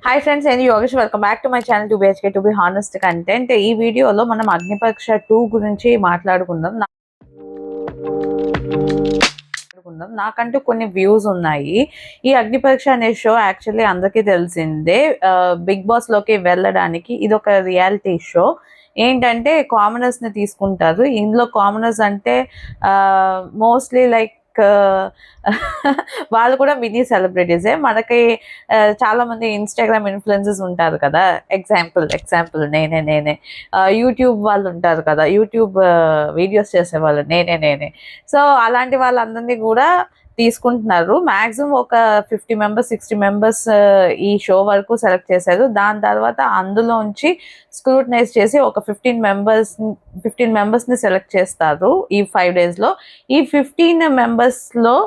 Hi friends, నేను Yogesh. Welcome back to my channel 2BHK to be honest content. ఈ వీడియోలో మనం అగ్నిపరీక్ష 2 గురించి మాట్లాడుకుందాం. నాకంటూ కొన్ని వ్యూస్ ఉన్నాయి. ఈ అగ్నిపరీక్ష అనే షో యాక్చువల్లీ అందరికీ తెలిసిందే. బిగ్ బాస్ లోకి వెళ్ళడానికి ఇది ఒక రియాలిటీ షో. ఏంటంటే కామనర్స్ ని తీసుకుంటారు. ఇందులో కామనర్స్ అంటే మోస్ట్లీ లైక్ వాళ్ళు కూడా మినీ సెలబ్రిటీసే. మనకి చాలా మంది ఇన్స్టాగ్రామ్ ఇన్ఫ్లుయెన్సర్స్ ఉంటారు కదా. ఎగ్జాంపుల్ నేనే యూట్యూబ్ వాళ్ళు ఉంటారు కదా, యూట్యూబ్ వీడియోస్ చేసేవాళ్ళు నేనే. సో అలాంటి వాళ్ళందరినీ కూడా తీసుకుంటున్నారు. మాక్సిమం ఒక 50 మెంబర్స్ 60 మెంబర్స్ ఈ షో వరకు సెలెక్ట్ చేశారు. దాని తర్వాత అందులోంచి స్క్రూటనైజ్ చేసి ఒక 15 మెంబర్స్ని సెలెక్ట్ చేస్తారు ఈ 5 డేస్లో. ఈ 15 మెంబర్స్లో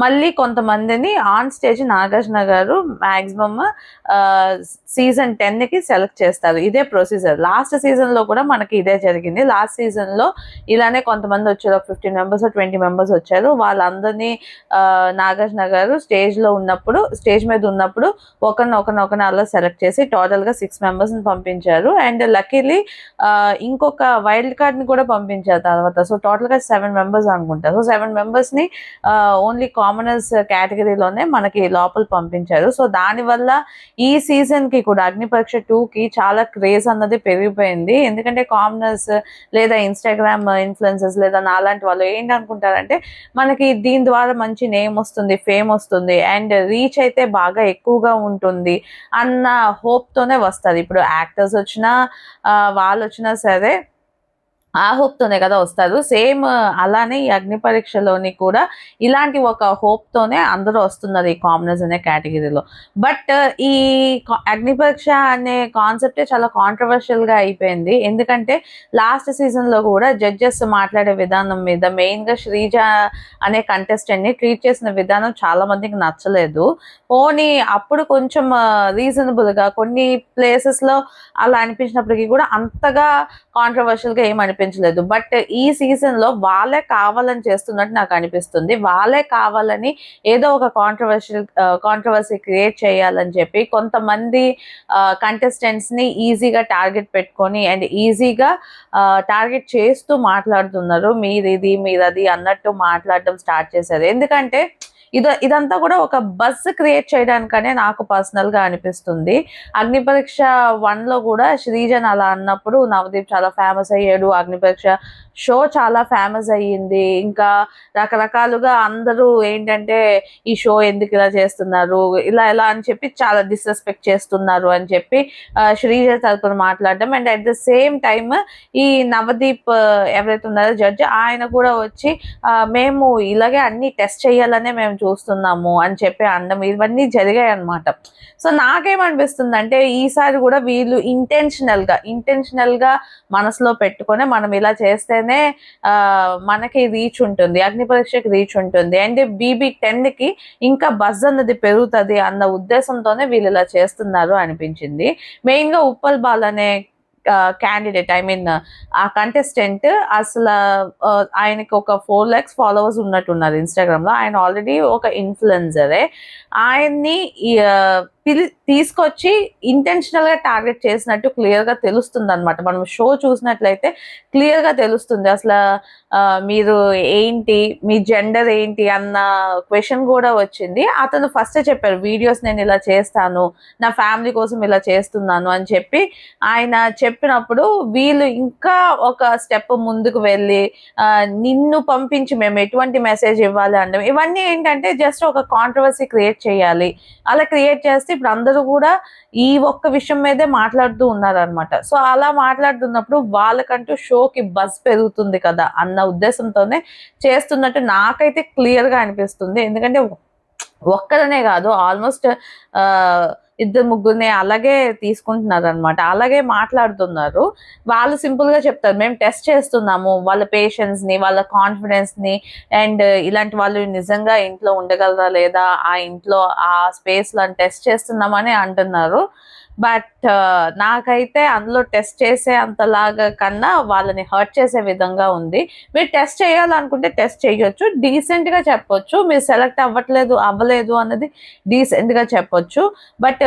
మళ్ళీ కొంతమందిని ఆన్ స్టేజ్ నాగార్జున గారు మాక్సిమమ్ సీజన్ 10కి సెలెక్ట్ చేస్తారు. ఇదే ప్రొసీజర్. లాస్ట్ సీజన్లో కూడా మనకి ఇదే జరిగింది. లాస్ట్ సీజన్లో ఇలానే కొంతమంది వచ్చారు, ఒక 15 మెంబర్స్ 20 మెంబర్స్ వచ్చారు. వాళ్ళందరినీ నాగార్జున గారు స్టేజ్ మీద ఉన్నప్పుడు ఒకరిని అలా సెలెక్ట్ చేసి టోటల్గా 6 మెంబర్స్ని పంపించారు. అండ్ లక్కీలీ ఇంకొక వైల్డ్ కార్డ్ని కూడా పంపించారు తర్వాత. సో టోటల్గా 7 మెంబర్స్ అనుకుంటారు. సో 7 మెంబర్స్ని ఓన్లీ కామనర్స్ కేటగిరీలోనే మనకి లోపల పంపించారు. సో దానివల్ల ఈ సీజన్కి కూడా అగ్నిపరీక్ష 2కి చాలా క్రేజ్ అన్నది పెరిగిపోయింది. ఎందుకంటే కామనర్స్ లేదా ఇన్స్టాగ్రామ్ ఇన్ఫ్లుయెన్సర్స్ లేదా నాలాంటి వాళ్ళు ఏంటనుకుంటారంటే మనకి దీని ద్వారా మంచి నేమ్ వస్తుంది, ఫేమ్ వస్తుంది, అండ్ రీచ్ అయితే బాగా ఎక్కువగా ఉంటుంది అన్న హోప్తోనే వస్తారు. ఇప్పుడు యాక్టర్స్ వచ్చినా వాళ్ళు వచ్చినా సరే ఆ హోప్తోనే కదా వస్తారు. సేమ్ అలానే ఈ అగ్ని పరీక్షలోని కూడా ఇలాంటి ఒక హోప్తోనే అందరూ వస్తున్నారు ఈ కామనర్స్ అనే కేటగిరీలో. బట్ ఈ అగ్ని పరీక్ష అనే కాన్సెప్టే చాలా కాంట్రవర్షియల్గా అయిపోయింది. ఎందుకంటే లాస్ట్ సీజన్లో కూడా జడ్జెస్ మాట్లాడే విధానం మీద మెయిన్గా శ్రీజ అనే కంటెస్టెంట్ని ట్రీట్ చేసిన విధానం చాలా మందికి నచ్చలేదు. పోనీ అప్పుడు కొంచెం రీజనబుల్గా కొన్ని ప్లేసెస్లో అలా అనిపించినప్పటికీ కూడా అంతగా కాంట్రవర్షియల్గా ఏం అనిపించలేదు. బట్ ఈ సీజన్లో వాళ్ళే కావాలని చేస్తున్నట్టు నాకు అనిపిస్తుంది. వాళ్ళే కావాలని ఏదో ఒక కాంట్రవర్సీ క్రియేట్ చేయాలని చెప్పి కొంతమంది కంటెస్టెంట్స్ని ఈజీగా టార్గెట్ పెట్టుకొని అండ్ ఈజీగా టార్గెట్ చేస్తూ మాట్లాడుతున్నారు. మీరది అన్నట్టు మాట్లాడడం స్టార్ట్ చేశారు. ఎందుకంటే ఇదంతా కూడా ఒక బజ్ క్రియేట్ చేయడానికనే నాకు పర్సనల్గా అనిపిస్తుంది. అగ్ని పరీక్ష 1లో కూడా శ్రీజన్ అలా అన్నప్పుడు నవదీప్ చాలా ఫేమస్ అయ్యాడు. అగ్ని పరీక్ష షో చాలా ఫేమస్ అయ్యింది. ఇంకా రకరకాలుగా అందరూ ఏంటంటే ఈ షో ఎందుకు ఇలా చేస్తున్నారు, ఇలా అని చెప్పి చాలా డిస్రెస్పెక్ట్ చేస్తున్నారు అని చెప్పి శ్రీజ తరపున మాట్లాడడం. And at the same time ఈ నవదీప్ ఎవరైతే ఉన్నారో జడ్జి, ఆయన కూడా వచ్చి మేము ఇలాగే అన్ని టెస్ట్ చేయాలనే మేము చూస్తున్నాము అని చెప్పి అనడం, ఇవన్నీ జరిగాయి అనమాట. సో నాకేమనిపిస్తుంది అంటే ఈసారి కూడా వీళ్ళు ఇంటెన్షనల్ గా మనసులో పెట్టుకొని మనం ఇలా చేస్తేనే మనకి రీచ్ ఉంటుంది, అగ్ని పరీక్షకి రీచ్ ఉంటుంది, అండ్ BB10కి ఇంకా బజ్ అన్నది పెరుగుతుంది అన్న ఉద్దేశంతోనే వీళ్ళు ఇలా చేస్తున్నారు అనిపించింది. మెయిన్ గా ఉప్పల్ బాల్ అనే క్యాండిడేట్, ఆ కంటెస్టెంట్ అసలు ఆయనకి ఒక 4 lakhs ఫాలోవర్స్ ఉన్నట్టున్నారు ఇన్స్టాగ్రామ్ లో. ఆయన ఆల్రెడీ ఒక ఇన్ఫ్లుయెన్సరే. ఆయన్ని తీసుకొచ్చి ఇంటెన్షనల్ గా టార్గెట్ చేసినట్టు క్లియర్ గా తెలుస్తుంది అనమాట. మనం షో చూసినట్లయితే క్లియర్ గా తెలుస్తుంది. అసలు మీరు ఏంటి, మీ జెండర్ ఏంటి అన్న క్వశ్చన్ కూడా వచ్చింది. అతను ఫస్ట్ చెప్పారు, వీడియోస్ నేను ఇలా చేస్తాను, నా ఫ్యామిలీ కోసం ఇలా చేస్తున్నాను అని చెప్పి ఆయన చెప్పినప్పుడు వీళ్ళు ఇంకా ఒక స్టెప్ ముందుకు వెళ్ళి నిన్ను పంపించి మేము ఎటువంటి మెసేజ్ ఇవ్వాలి అంటే ఇవన్నీ ఏంటంటే జస్ట్ ఒక కాంట్రవర్సీ క్రియేట్ చేయాలి. అలా క్రియేట్ చేస్తే ఇప్పుడు అందరూ కూడా ఈ ఒక్క విషయం మీదే మాట్లాడుతూ ఉన్నారనమాట. సో అలా మాట్లాడుతున్నప్పుడు వాళ్ళకంటూ షోకి బజ్ పెరుగుతుంది కదా అన్న ఉద్దేశంతోనే చేస్తున్నట్టు నాకైతే క్లియర్ గా అనిపిస్తుంది. ఎందుకంటే ఒక్కదనే కాదు, ఆల్మోస్ట్ 2-3 అలాగే తీసుకుంటున్నారు అనమాట, అలాగే మాట్లాడుతున్నారు. వాళ్ళు సింపుల్ గా చెప్తారు, మేము టెస్ట్ చేస్తున్నాము వాళ్ళ పేషెన్స్ ని, వాళ్ళ కాన్ఫిడెన్స్ ని, అండ్ ఇలాంటి వాళ్ళు నిజంగా ఇంట్లో ఉండగలరా లేదా, ఆ ఇంట్లో ఆ స్పేస్ లో టెస్ట్ చేస్తున్నామని అంటున్నారు. బట్ నాకైతే అందులో టెస్ట్ చేసే అంతలాగా కన్నా వాళ్ళని హర్ట్ చేసే విధంగా ఉంది. మీరు టెస్ట్ చేయాలనుకుంటే టెస్ట్ చేయొచ్చు, డీసెంట్గా చెప్పొచ్చు. మీరు సెలెక్ట్ అవ్వలేదు అన్నది డీసెంట్గా చెప్పొచ్చు. బట్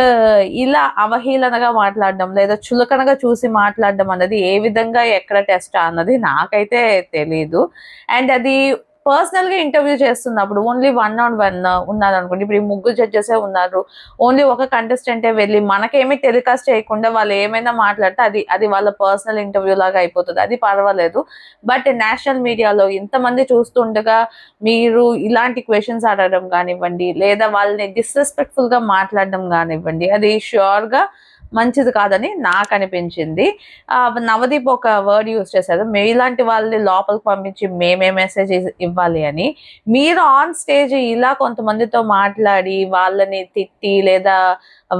ఇలా అవహేళనగా మాట్లాడడం లేదా చులకనగా చూసి మాట్లాడడం అన్నది ఏ విధంగా ఎక్కడ టెస్ట్ అన్నది నాకైతే తెలీదు. అండ్ అది పర్సనల్ గా ఇంటర్వ్యూ చేస్తున్నప్పుడు ఓన్లీ 1-on-1 ఉన్నారు అనుకోండి, ఇప్పుడు ఈ ముగ్గురు జడ్జెసే ఉన్నారు, ఓన్లీ ఒక కంటెస్టెంటే వెళ్ళి మనకేమీ టెలికాస్ట్ చేయకుండా వాళ్ళు ఏమైనా మాట్లాడితే అది వాళ్ళ పర్సనల్ ఇంటర్వ్యూ లాగా అయిపోతుంది, అది పర్వాలేదు. బట్ నేషనల్ మీడియాలో ఇంతమంది చూస్తుండగా మీరు ఇలాంటి క్వశ్చన్స్ అడగడం కానివ్వండి, లేదా వాళ్ళని డిస్రెస్పెక్ట్ఫుల్ గా మాట్లాడడం కానివ్వండి, అది ష్యూర్ గా మంచిది కాదని నాకు అనిపించింది. నవదీప్ ఒక వర్డ్ యూజ్ చేశారు, మీలాంటి వాళ్ళని లోపలికి పంపించి మేమే మెసేజ్ ఇవ్వాలి అని. మీరు ఆన్ స్టేజ్ ఇలా కొంతమందితో మాట్లాడి వాళ్ళని తిట్టి లేదా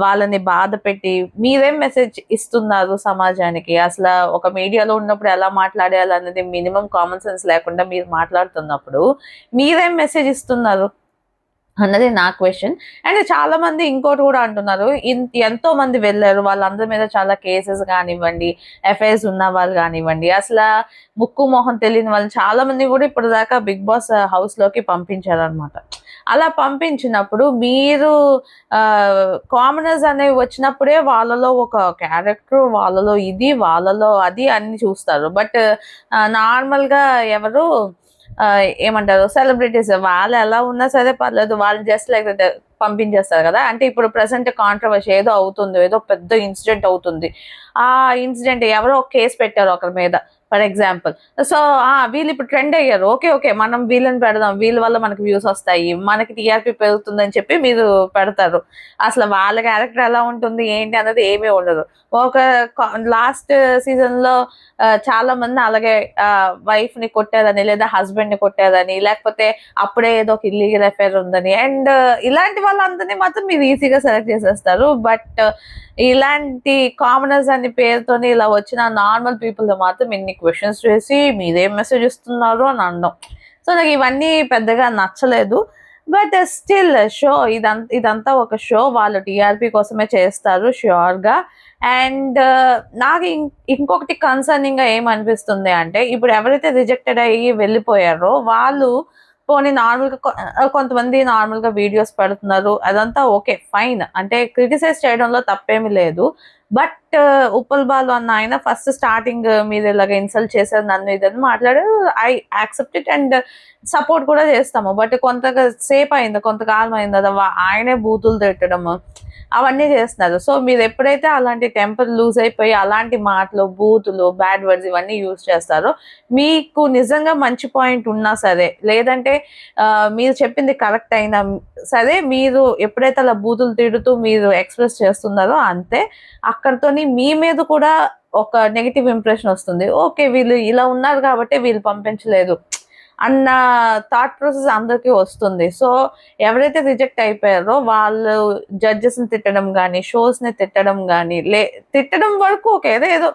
వాళ్ళని బాధ పెట్టి మీరేం మెసేజ్ ఇస్తున్నారు సమాజానికి? అసలు ఒక మీడియాలో ఉన్నప్పుడు ఎలా మాట్లాడాలి అన్నది మినిమం కామన్ సెన్స్ లేకుండా మీరు మాట్లాడుతున్నప్పుడు మీరేం మెసేజ్ ఇస్తున్నారు అన్నది నా క్వశ్చన్. అండ్ చాలా మంది ఇంకోటి కూడా అంటున్నారు, ఎంతో మంది వెళ్ళారు, వాళ్ళందరి మీద చాలా కేసెస్ కానివ్వండి, ఎఫ్ఐఆర్స్ ఉన్న వాళ్ళు కానివ్వండి, అసలు ముక్కు మొహం తెలియని వాళ్ళు చాలా మంది కూడా ఇప్పుడు దాకా బిగ్ బాస్ హౌస్ లోకి పంపించారనమాట. అలా పంపించినప్పుడు మీరు కామనర్స్ అనేవి వచ్చినప్పుడే వాళ్ళలో ఒక క్యారెక్టర్, వాళ్ళలో ఇది, వాళ్ళలో అది అన్ని చూస్తారు. బట్ నార్మల్ గా ఎవరు ఏమంటారు సెలబ్రిటీస్ వాళ్ళు ఎలా ఉన్నా సరే పర్లేదు, వాళ్ళు జస్ట్ లైక్ పంపించేస్తారు కదా. అంటే ఇప్పుడు ప్రెసెంట్ కాంట్రవర్సీ ఏదో అవుతుంది, ఏదో పెద్ద ఇన్సిడెంట్ అవుతుంది, ఆ ఇన్సిడెంట్ ఎవరో ఒక కేసు పెట్టారు ఒకరి మీద ఫర్ ఎగ్జాంపుల్. సో వీళ్ళు ఇప్పుడు ట్రెండ్ అయ్యారు, ఓకే మనం వీళ్ళని పెడదాం, వీళ్ళ వల్ల మనకి వ్యూస్ వస్తాయి, మనకి టీఆర్పీ పెరుగుతుందని చెప్పి మీరు పెడతారు. అసలు వాళ్ళ క్యారెక్టర్ ఎలా ఉంటుంది ఏంటి అన్నది ఏమీ ఉండదు. ఒక లాస్ట్ సీజన్ లో చాలా మంది అలాగే వైఫ్ ని కొట్టారని లేదా హస్బెండ్ ని కొట్టారని, లేకపోతే అప్పుడే ఏదో ఒక ఇల్లీగల్ అఫైర్ ఉందని, అండ్ ఇలాంటి వాళ్ళందరినీ మాత్రం మీరు ఈజీగా సెలెక్ట్ చేసేస్తారు. బట్ ఇలాంటి కామనర్స్ అనే పేరుతోని ఇలా వచ్చిన నార్మల్ పీపుల్ మాత్రం ఇన్ని క్వశ్చన్స్ చేసి మీరేం మెసేజ్ ఇస్తున్నారు అని అనడం. సో నాకు ఇవన్నీ పెద్దగా నచ్చలేదు. బట్ స్టిల్ షో ఇదంతా ఒక షో, వాళ్ళు టీఆర్పీ కోసమే చేస్తారు ష్యూర్ గా. అండ్ నాకు ఇంకొకటి కన్సర్నింగ్ గా ఏమనిపిస్తుంది అంటే, ఇప్పుడు ఎవరైతే రిజెక్టెడ్ అయ్యి వెళ్ళిపోయారో వాళ్ళు పోనీ నార్మల్ గా కొంతమంది నార్మల్ గా వీడియోస్ పెడుతున్నారు, అదంతా ఓకే ఫైన్, అంటే క్రిటిసైజ్ చేయడంలో తప్పేమీ లేదు. బట్ ఉప్పల్ బాలు అన్న ఆయన ఫస్ట్ స్టార్టింగ్ మీరు ఇలాగ ఇన్సల్ట్ చేశారు నన్ను ఇదని మాట్లాడారు, I accept it and support కూడా చేస్తాము. బట్ కొంతసేపు అయింది, కొంతకాలం అయింది కదా ఆయనే బూతులు తిట్టడం అవన్నీ చేస్తున్నారు. సో మీరు ఎప్పుడైతే అలాంటి టెంపర్ లూజ్ అయిపోయి అలాంటి మాటలు, బూతులు, బ్యాడ్ వర్డ్స్ ఇవన్నీ యూజ్ చేస్తారో, మీకు నిజంగా మంచి పాయింట్ ఉన్నా సరే, లేదంటే మీరు చెప్పింది కరెక్ట్ అయినా సరే, మీరు ఎప్పుడైతే అలా బూతులు తిడుతూ మీరు ఎక్స్ప్రెస్ చేస్తున్నారో అంతే, అక్కడితోని మీ మీద కూడా ఒక నెగిటివ్ ఇంప్రెషన్ వస్తుంది. ఓకే వీళ్ళు ఇలా ఉన్నారు కాబట్టి వీళ్ళు పంపించలేదు అన్న థాట్ ప్రాసెస్ అందరికీ వస్తుంది. సో ఎవరైతే రిజెక్ట్ అయిపోయారో వాళ్ళు జడ్జెస్ ని తిట్టడం కానీ, షోస్ ని తిట్టడం కానీ, తిట్టడం వరకు ఓకే, ఏదో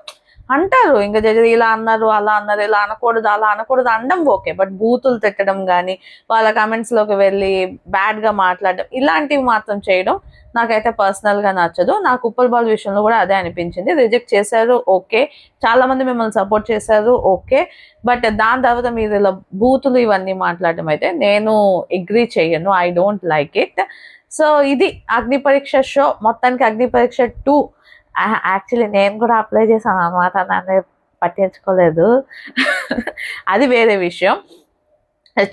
అంటారు ఇంకా జడ్జెస్ ఇలా అన్నారు, అలా అన్నారు, ఇలా అనకూడదు, అలా అనకూడదు అనడం ఓకే. బట్ బూతులు తిట్టడం కానీ, వాళ్ళ కమెంట్స్ లోకి వెళ్ళి బ్యాడ్ గా మాట్లాడడం, ఇలాంటివి మాత్రం చేయడం నాకైతే పర్సనల్ గా నచ్చదు. నాకు ఉప్పల్ బాల్ విషయంలో కూడా అదే అనిపించింది. రిజెక్ట్ చేశారు ఓకే, చాలా మంది మిమ్మల్ని సపోర్ట్ చేశారు ఓకే, బట్ దాని తర్వాత మీరు ఇలా బూతులు ఇవన్నీ మాట్లాడడం అయితే నేను అగ్రీ చేయను, I don't like it. So ఇది అగ్ని పరీక్ష షో. మొత్తానికి అగ్ని పరీక్ష 2 యాక్చువల్లీ నేను కూడా అప్లై చేశాను అనమాట, నన్ను పట్టించుకోలేదు అది వేరే విషయం.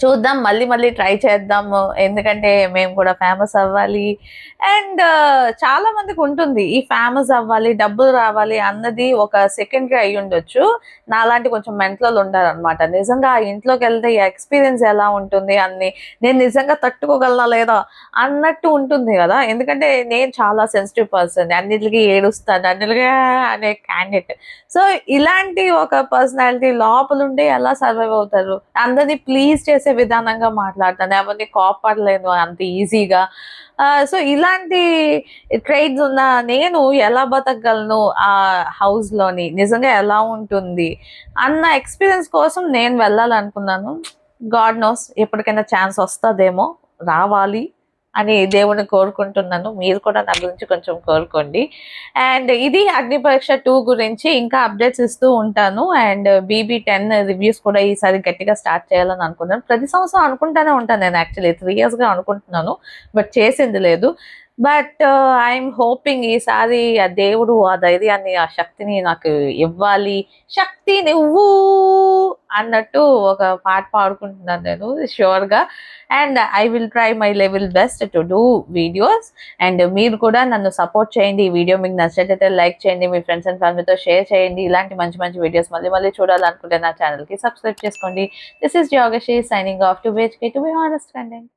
చూద్దాం, మళ్ళీ ట్రై చేద్దాము, ఎందుకంటే మేము కూడా ఫేమస్ అవ్వాలి. అండ్ చాలా మందికి ఉంటుంది ఈ ఫేమస్ అవ్వాలి, డబ్బులు రావాలి అన్నది ఒక సెకండరీ అయి ఉండొచ్చు. నాలాంటి కొంచెం మెంటల్ ఉండాలన్నమాట. నిజంగా ఆ ఇంట్లోకి వెళ్తే ఈ ఎక్స్పీరియన్స్ ఎలా ఉంటుంది అని, నేను నిజంగా తట్టుకోగలనా లేదా అన్నట్టు ఉంటుంది కదా. ఎందుకంటే నేను చాలా సెన్సిటివ్ పర్సన్, అన్నిటికీ ఏడుస్తాను, అన్నిటికీ అనే క్యాండిడేట్. సో ఇలాంటి ఒక పర్సనాలిటీ లోపలుండి ఎలా సర్వైవ్ అవుతారు? అందరినీ ప్లీజ్ చేసే విధానంగా మాట్లాడతాను, ఎవరిని కోపడలేను అంత ఈజీగా. సో ఇలాంటి ట్రైట్స్ ఉన్న నేను ఎలా బతకగలను ఆ హౌస్ లోని, నిజంగా ఎలా ఉంటుంది అన్న ఎక్స్పీరియన్స్ కోసం నేను వెళ్ళాలనుకున్నాను. గాడ్ నోస్ ఎప్పటికైనా ఛాన్స్ వస్తుందేమో, రావాలి, అని దేవుని కోరుకుంటున్నాను. మీరు కూడా నా గురించి కొంచెం కోరుకోండి. అండ్ ఇది అగ్ని పరీక్ష 2 గురించి ఇంకా అప్డేట్స్ ఇస్తూ ఉంటాను. అండ్ BB10 రివ్యూస్ కూడా ఈసారి గట్టిగా స్టార్ట్ చేయాలని అనుకున్నాను. ప్రతి సంవత్సరం అనుకుంటానే ఉంటాను నేను, యాక్చువల్లీ 3 years గా అనుకుంటున్నాను, బట్ చేసింది లేదు. బట్ ఐఎమ్ హోపింగ్ ఈసారి ఆ దేవుడు ఆ ధైర్యాన్ని ఆ శక్తిని నాకు ఇవ్వాలి. శక్తి నువ్వు అన్నట్టు ఒక పాట పాడుకుంటున్నాను నేను షూర్ గా. And I will try my level best to do videos. And మీరు కూడా నన్ను సపోర్ట్ చేయండి. ఈ వీడియో మీకు నచ్చినట్లయితే లైక్ చేయండి, మీ ఫ్రెండ్స్ అండ్ ఫ్యామిలీతో షేర్ చేయండి. ఇలాంటి మంచి మంచి వీడియోస్ మళ్ళీ మళ్ళీ చూడాలనుకుంటే నా ఛానల్ కి సబ్స్క్రైబ్ చేసుకోండి. This is Yogasri signing off to be honest content.